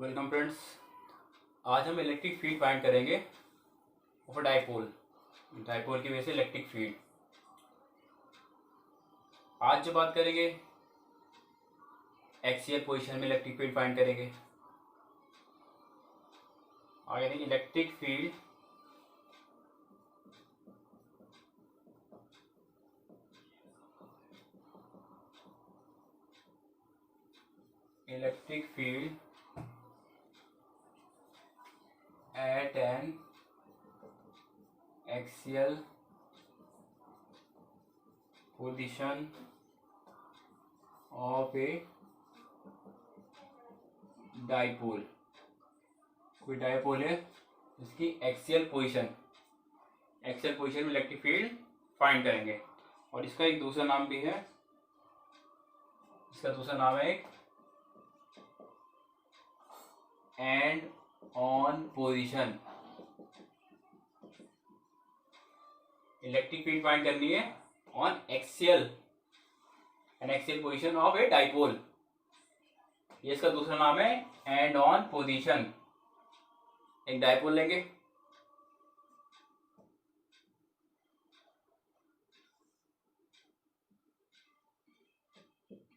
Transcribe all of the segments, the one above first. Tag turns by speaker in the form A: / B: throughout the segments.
A: Welcome friends. आज हम electric field find करेंगे ऑफ डाइपोल की वजह से इलेक्ट्रिक फील्ड। आज जो बात करेंगे एक्सियल पोजीशन में इलेक्ट्रिक फील्ड फाइंड करेंगे। आगे देखिए electric field at an axial position of a dipole. कोई डाइपोल है इसकी एक्सियल पोजीशन में इलेक्ट्रिक फील्ड फाइंड करेंगे। और इसका एक दूसरा नाम भी है, एक and on position. Electric field find करनी है on axial position of a dipole. ये इसका दूसरा नाम है एंड ऑन पोजीशन। एक डाइपोल लेंगे,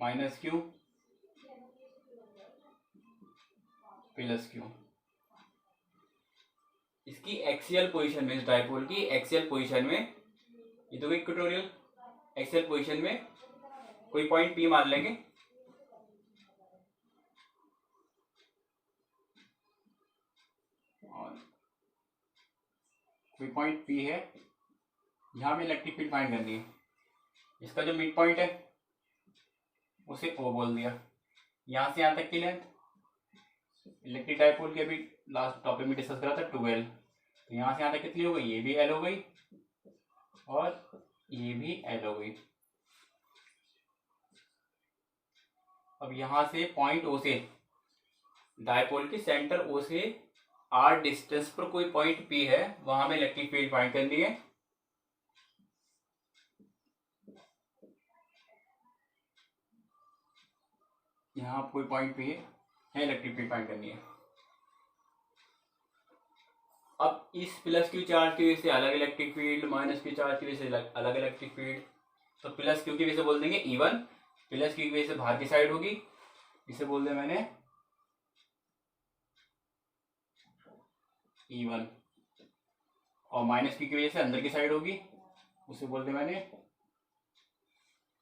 A: माइनस क्यू प्लस क्यू। इसकी एक्सियल पोजीशन में, इस डाइपोल की एक्सियल पोजीशन में, ये तो इक्वेटोरियल एक्सियल पोजीशन में कोई पॉइंट पी मान लेंगे। और कोई पॉइंट पी है, यहां में इलेक्ट्रिक फील्ड फाइंड करनी है। इसका जो मिड पॉइंट है उसे ओ बोल दिया। यहां से यहां तक की लेंथ, इलेक्ट्रिक डाइपोल के अभी लास्ट टॉपिक में डिस्कस करा था 12। तो यहां से यहां तक कितनी हो गई, ये भी एल हो गई और ये भी एल हो गई। अब यहां से पॉइंट ओ से, डाइपोल के सेंटर ओ से आर डिस्टेंस पर कोई पॉइंट पी है, वहां में इलेक्ट्रिक फील्ड फाइंड करनी है। यहां कोई पॉइंट पी है, इलेक्ट्रिक फील्ड फाइंड करनी है। अब इस प्लस क्यू चार्ज की वजह से अलग electric field, minus Q charge की वजह से अलग इलेक्ट्रिक फील्ड। तो प्लस क्यू की वजह से बोल देंगे E1, प्लस क्यू की वजह से बाहर की साइड होगी, इसे बोल दिया मैंने E1। और माइनस क्यू की वजह से अंदर की साइड होगी, उसे बोल दिया मैंने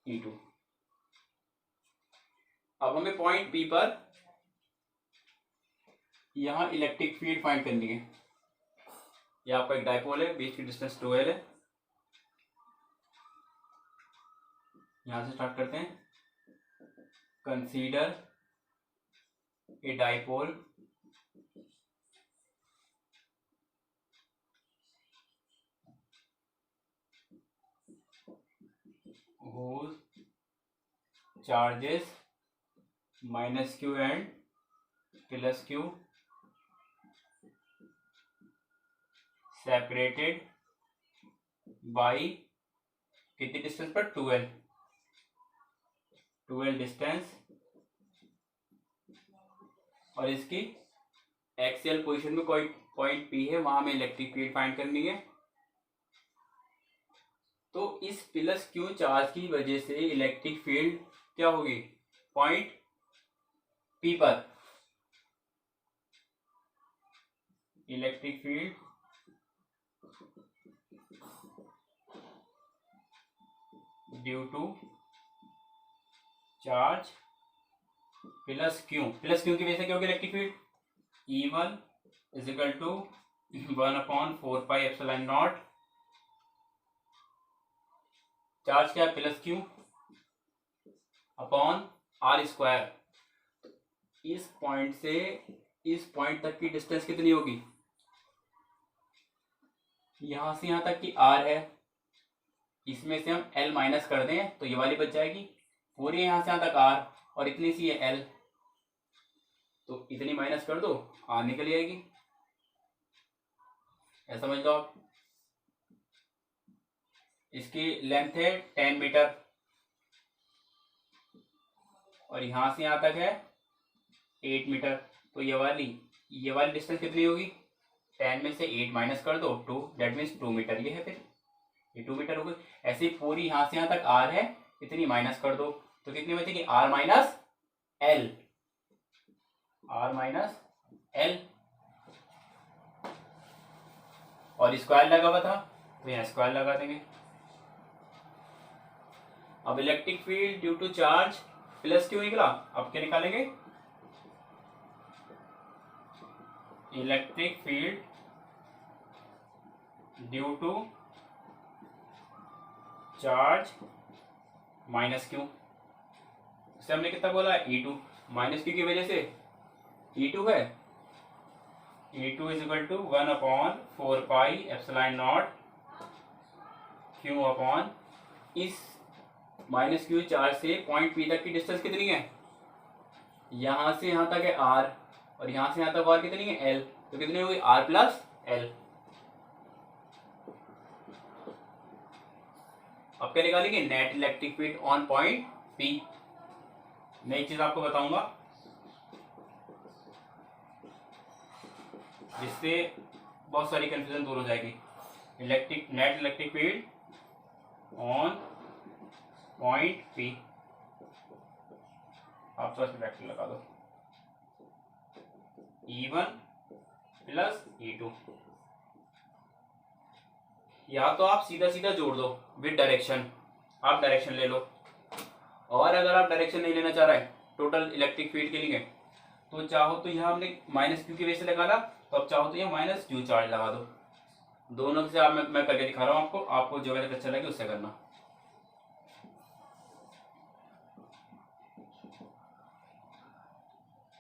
A: E2। अब हमें पॉइंट P पर यहां इलेक्ट्रिक फील्ड फाइंड करनी है। यह आपका एक डाइपोल है, बीच की डिस्टेंस 12 है। यहां से स्टार्ट करते हैं। Consider a dipole whose charges minus q and plus q separated by कितनी डिस्टेंस पर, 12 डिस्टेंस। और इसकी एक्सियल पोजीशन में कोई पॉइंट पी है, वहां में इलेक्ट्रिक फील्ड फाइंड करनी है। तो इस प्लस क्यू चार्ज की वजह से इलेक्ट्रिक फील्ड क्या होगी, पॉइंट पी पर electric field due to charge plus Q की वजह से क्या होगी electric field, E1 is equal to 1/4πε0। Charge क्या है, plus Q upon R square. इस पॉइंट से इस पॉइंट तक की डिस्टेंस कितनी होगी, यहां से यहां तक की आर है, इसमें से हम एल माइनस कर दें तो ये वाली बच जाएगी। पूरी यहां से यहां तक आर और इतनी सी है एल, तो इतनी माइनस कर दो, आर निकल जाएगी। ऐसा समझ लो आप। इसकी लेंथ है 10 मीटर और यहां से यहां तक है 8 मीटर। तो ये वाली डिस्टेंस कितनी होगी? 10 में से 8 माइनस कर दो 2, दैट मीन्स 2 मीटर। ये है, फिर ये 2 मीटर हो गई। ऐसे ही पूरी यहाँ से यहाँ तक आर है, इतनी माइनस कर दो तो कितनी बचेगी? R minus L, R minus L. और स्क्वायर लगा हुआ था तो यहाँ स्क्वायर लगा देंगे। अब electric field due to charge plus Q निकला, अब क्या निकालेंगे? Electric field due to charge minus Q, इससे हमने कितना बोला? E2 माइनस क्यू की वजह से E2 है। E2 is equal to 1/4πε0 Q upon, इस माइनस क्यू चार्ज से पॉइंट P तक की डिस्टेंस कितनी है? यहां से यहां तक है R, और यहां से यहां तक और कितनी है? L। तो कितनी होगी? R plus L। अब क्या निकालेंगे? Net electric field on point P। नई चीज आपको बताऊंगा जिससे बहुत सारी कंफ्यूजन दूर हो जाएगी। Net electric field on point P, आप तो वेक्टर लगा दो E1 प्लस E2, या तो आप सीधा सीधा जोड़ दो विद डायरेक्शन, आप डायरेक्शन ले लो। और अगर आप डायरेक्शन नहीं लेना चाह रहे टोटल इलेक्ट्रिक फील्ड के लिए, तो चाहो तो यहाँ हमने माइनस क्यू की वजह से लगाना, तो अब चाहो तो यहाँ माइनस क्यू चार्ज लगा दो। दोनों से आप मैं करके दिखा रहा हूँ आपको, आपको जो वैसे अच्छा लगे उससे करना।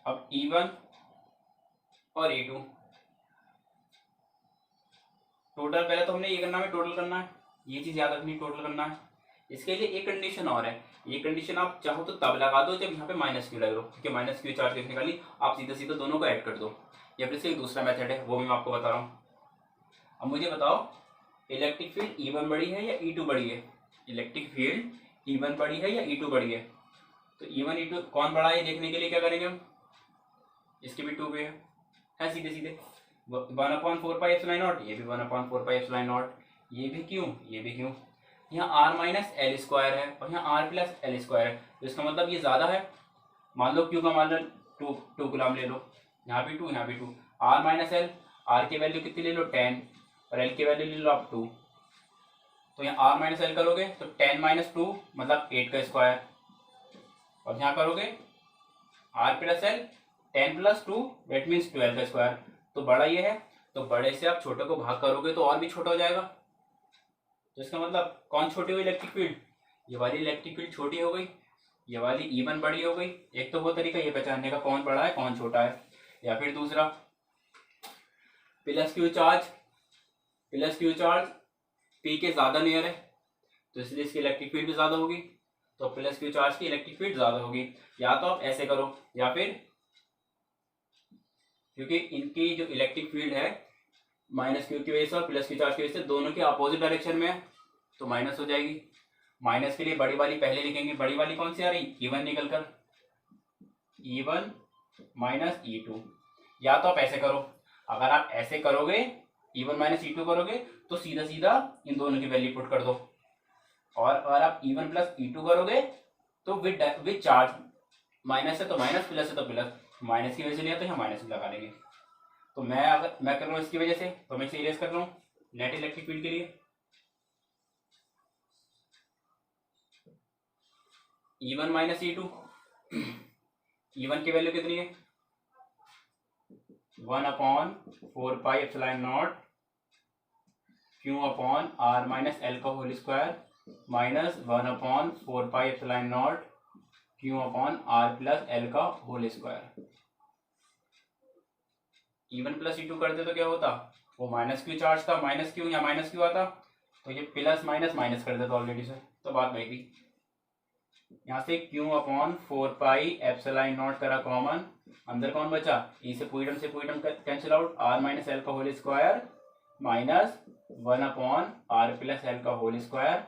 A: अब E1 और E2 टोटल, पहले तो हमने ये करना है, टोटल करना है, ये चीज याद रखनी, टोटल करना है। इसके लिए एक कंडीशन और है, ये कंडीशन आप चाहो तो तब लगा दो जब यहाँ पे माइनस क्यू लग लो, क्योंकि माइनस क्यू चार्ज कैसे निकाली, आप सीधा सीधा दोनों को ऐड कर दो। या फिर इसका एक दूसरा मेथड है, वो भी मैं आपको बता रहा हूँ। अब मुझे बताओ इलेक्ट्रिक फील्ड E1 बड़ी है या E2 बड़ी है? इलेक्ट्रिक फील्ड E1 बड़ी है या E2 बड़ी है? तो E1 E2 कौन बड़ा है देखने के लिए क्या करेंगे हम? इसके भी 2 पे है सीधे सीधे 1/4πε0, ये भी 1/4πε0, ये भी क्यों, ये भी क्यों। यहाँ R माइनस एल स्क्वायर है और यहाँ R प्लस एल स्क्वायर है, तो इसका मतलब ये ज्यादा है। मान लो क्यू का मान लो 2 गुलाम ले लो, यहाँ भी 2, यहाँ भी 2। R माइनस एल, R की वैल्यू कितनी ले लो 10, और L की वैल्यू ले लो आप 2। तो यहाँ R माइनस एल करोगे तो 10 माइनस 2 मतलब 8 का स्क्वायर, और यहाँ करोगे R plus L 10 plus 2 that means 12 का स्क्वायर। तो बड़ा ये है, तो बड़े से आप छोटे को भाग करोगे तो और भी छोटा हो जाएगा। तो इसका मतलब कौन छोटी हुई इलेक्ट्रिक फील्ड? ये वाली इलेक्ट्रिक फील्ड छोटी हो गई, ये वाली E1 बड़ी हो गई। एक तो वो तरीका ये पहचानने का कौन बड़ा है कौन छोटा है। या फिर दूसरा प्लस क्यू चार्ज P के ज्यादा नियर है, तो इसलिए इसकी इलेक्ट्रिक फील्ड भी ज्यादा होगी, तो प्लस क्यू चार्ज की इलेक्ट्रिक फील्ड ज्यादा होगी। या तो आप ऐसे करो, या फिर क्योंकि इनकी जो इलेक्ट्रिक फील्ड है माइनस क्यू की वजह से और प्लस क्यू चार्ज की वजह से दोनों की अपोजिट डायरेक्शन में है, तो माइनस हो जाएगी। माइनस के लिए बड़ी वाली पहले लिखेंगे, बड़ी वाली कौन सी आ रही? E1 निकल कर E1 माइनस E2। या तो आप ऐसे करो, अगर आप ऐसे करोगे E1 माइनस E2 करोगे तो सीधा सीधा इन दोनों की वैल्यू पुट कर दो, और अगर आप E1 प्लस E2 करोगे तो विद चार्ज, माइनस है तो माइनस, प्लस है तो प्लस, माइनस की वजह से लिया तो यहाँ माइनस लगा लेंगे। तो मैं कर रहा हूँ इसकी वजह से, तो मैं इसे इरेज कर रहा हूँ नेट इलेक्ट्रिक फील्ड के लिए। E1 माइनस E2, E1 की वैल्यू कितनी है? 1/4πε0 Q upon R minus L का whole square minus 1/4πε0 Q upon R plus L का whole square. E1 plus E2 करते तो क्या होता? वो माइनस क्यू चार्ज था, माइनस क्यू या माइनस क्यू आता, तो ये प्लस माइनस माइनस कर देता ऑलरेडी से, तो बात बनेगी। यहाँ से क्यू अपॉन 4πε0 करा कॉमन, अंदर कौन बचा? ई से पूरी term cancel out, R minus L का whole square minus 1/R plus L का होल स्क्वायर।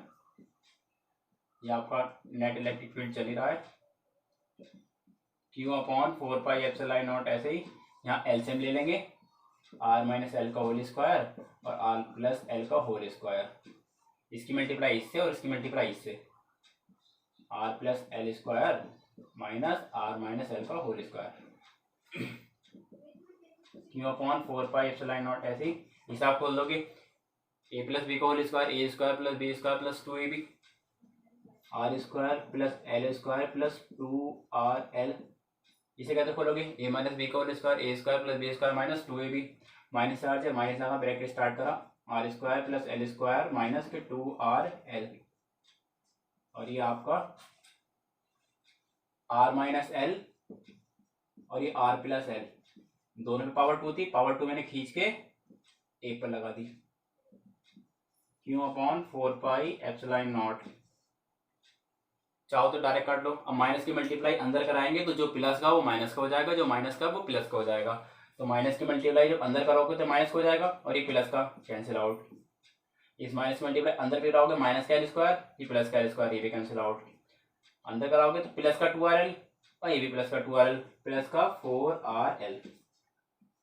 A: ये आपका नेट इलेक्ट्रिक फील्ड चल ही रहा है, Q upon 4 pi epsilon naught, ऐसे ही यहाँ एलसीएम ले लेंगे, आर माइनस एल का होल स्क्वायर और आर प्लस एल का होल स्क्वायर, इसकी मल्टीप्लाई इससे और इसकी मल्टीप्लाई इससे, R plus L square minus R minus L का whole square, Q upon 4 pi epsilon naught, ऐसे ही हिसाब खोल दोगे, ए प्लस बी का whole square, A square plus B square plus 2ab, R square plus L square plus 2rl, इसे कैसे खोलोगे, ए माइनस बी का whole square, A square plus B square minus 2ab, minus charge है minus लगा, bracket start करा, R square plus L square minus के 2rl, और ये आपका आर माइनस एल और ये आर प्लस एल, दोनों में पावर 2 थी, पावर 2 मैंने खींच के एक पर लगा दी, Q upon 4 pi epsilon naught, चाहो तो डायरेक्ट काट लो, अब माइनस की मल्टीप्लाई अंदर कराएंगे तो जो प्लस का वो माइनस का हो जाएगा, जो माइनस का वो प्लस का हो जाएगा, तो माइनस की मल्टीप्लाई जब अंदर कराओगे तो माइनस का हो जाएगा और ये प्लस का कैंसिल आउट, इस माइनस मल्टीप्लाई अंदर कराओगे माइनस का एल स्क्वायर, ये प्लस का एल स्क्वायर, ये भी कैंसिल आउट, अंदर कराओगे तो प्लस का 2rl और ये भी प्लस का 2rl, प्लस का 4rl,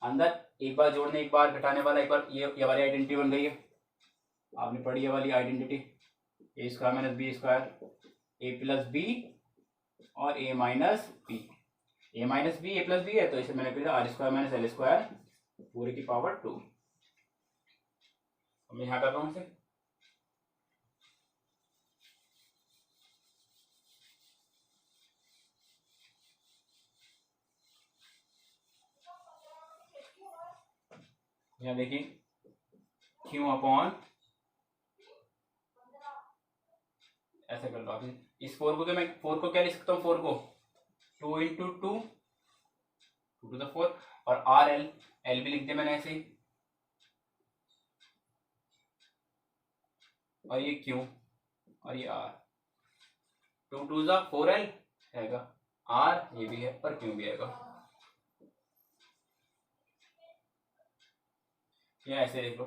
A: अंदर एक बार जोड़ने एक बार घटाने वाला, एक बार ये वाली आइडेंटिटी बन गई है, आपने पढ़ी ये वाली identity, A square minus B square, A plus B और A minus B, A minus B A plus B है तो इसे मैंने कहा R square minus L square पूरे की पावर 2, मैं यहाँ कर रहा हूँ इसे, यहाँ देखिए क्यू अपॉन, ऐसे कर लो आप, इस 4 को, मैं 4 को क्या लिख सकता हूँ, 4 को 2 इंटू 2 टू द 4, और आर एल, एल भी लिख दिया मैंने ऐसे ही, और ये क्यू और ये आर, 2 2 जा 4l रहेगा, आर ये भी है और क्यू भी आएगा, या ऐसे देख लो,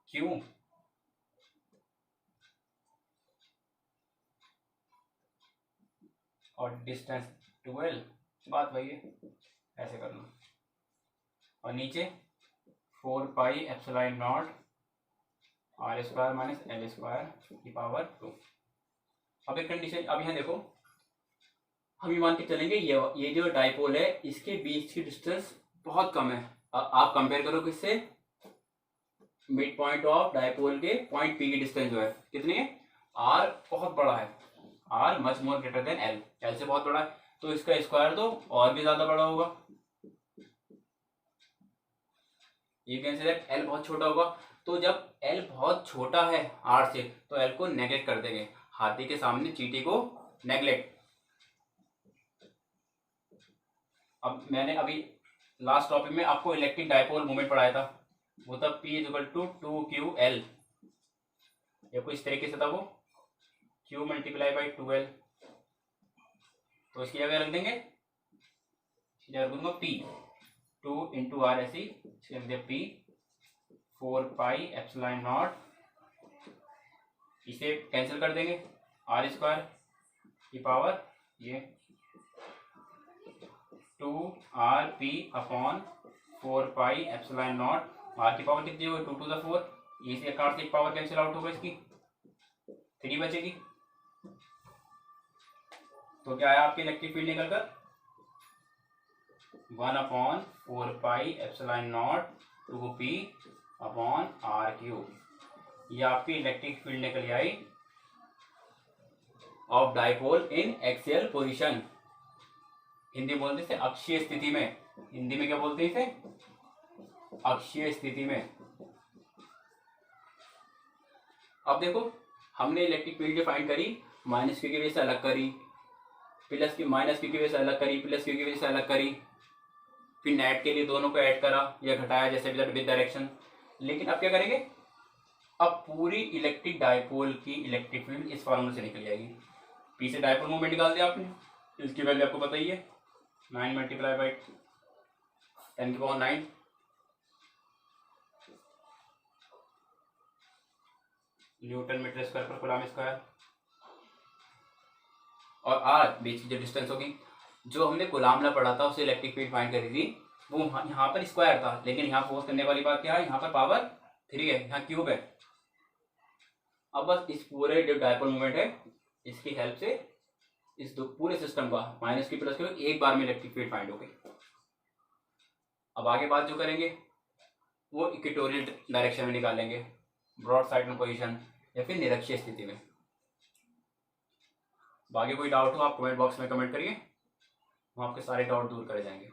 A: क्यू और डिस्टेंस 12, बात वही है, ऐसे कर लो, और नीचे 4 pi epsilon naught R square minus L square की पावर 2, अब एक कंडीशन, अब यहाँ देखो, हम ये मान के चलेंगे ये जो डाइपोल है इसके बीच की डिस्टेंस बहुत कम है, आप कंपेयर करो किससे, मिड पॉइंट ऑफ डाइपोल के पॉइंट पी की डिस्टेंस जो है कितनी है, आर बहुत बड़ा है, R much more greater than L, L से बहुत बड़ा है, तो इसका स्क्वायर तो और भी ज्यादा बड़ा होगा, ये कैन से दैट एल बहुत छोटा होगा, तो जब एल बहुत छोटा है आर से तो एल को नेगलेक्ट कर देंगे, हाथी के सामने चींटी को नेगलेक्ट, अब मैंने अभी लास्ट टॉपिक में आपको इलेक्ट्रिक डाइपोल मोमेंट पढ़ाया था, वो था P इक्वल टू 2ql, ये कुछ इस तरीके से था वो, q मल्टीप्लाई बाई 2l, तो इसकी जगह रख देंगे, इसकी जगह रख दूंगा P 2 इंटू आर, ऐसी इसके रख दिया P 4 पाई एप्सिलॉन नॉट, इसे कैंसिल कर देंगे, आर स्क्वायर की पावर ये 2rp upon 4 pi epsilon naught, R की पावर कितनी होगी 2 टू द 4, ये से आकार से एक पावर कैंसिल आउट होगा, इसकी 3 बचेगी, तो क्या है आपकी इलेक्ट्रिक फील्ड निकल कर 1 upon 4 pi epsilon naught 2p upon R cube, ये आपकी इलेक्ट्रिक फील्ड निकल आई of dipole in axial position, Hindi बोलते इसे अक्षीय स्थिति में, हिंदी में क्या बोलते हैं इसे, अक्षीय स्थिति में। अब देखो हमने इलेक्ट्रिक फील्ड डिफाइन करी, माइनस क्यू की वजह से अलग करी, प्लस की माइनस क्यू की वजह से अलग करी, प्लस क्यू की वजह से अलग करी, फिर नेट के लिए दोनों को ऐड करा या घटाया जैसे भी विद डायरेक्शन, लेकिन अब क्या करेंगे, अब पूरी इलेक्ट्रिक डाइपोल की इलेक्ट्रिक फील्ड इस फॉर्मूले से निकल जाएगी, पी से डाइपोल मूवमेंट निकाल दिया आपने, इसकी वैल्यू आपको पता ही है 9 multiply by 10⁹ newton metre square पर कूलम स्क्वायर, और आर बीच की जो डिस्टेंस होगी, जो हमने कोलाम्ला पढ़ा था उससे इलेक्ट्रिक फील्ड फाइंड करी थी, वो यहाँ पर स्क्वायर था, लेकिन यहाँ फोर्स करने वाली बात क्या है, यहाँ पर पावर 3 है, यहाँ क्यूब है। अब बस इस पूरे जो डायपोल मूवमेंट है इसकी हेल्प से इस पूरे सिस्टम का माइनस की प्लस की एक बार में इलेक्ट्रिक फील्ड फाइंड हो गई। अब आगे बात जो करेंगे वो इक्वेटोरियल डायरेक्शन में निकालेंगे, ब्रॉड साइड में पोजीशन या फिर निरक्षीय स्थिति में। आगे कोई डाउट हो आप कमेंट बॉक्स में कमेंट करिए, हम आपके सारे डाउट दूर करे जाएंगे।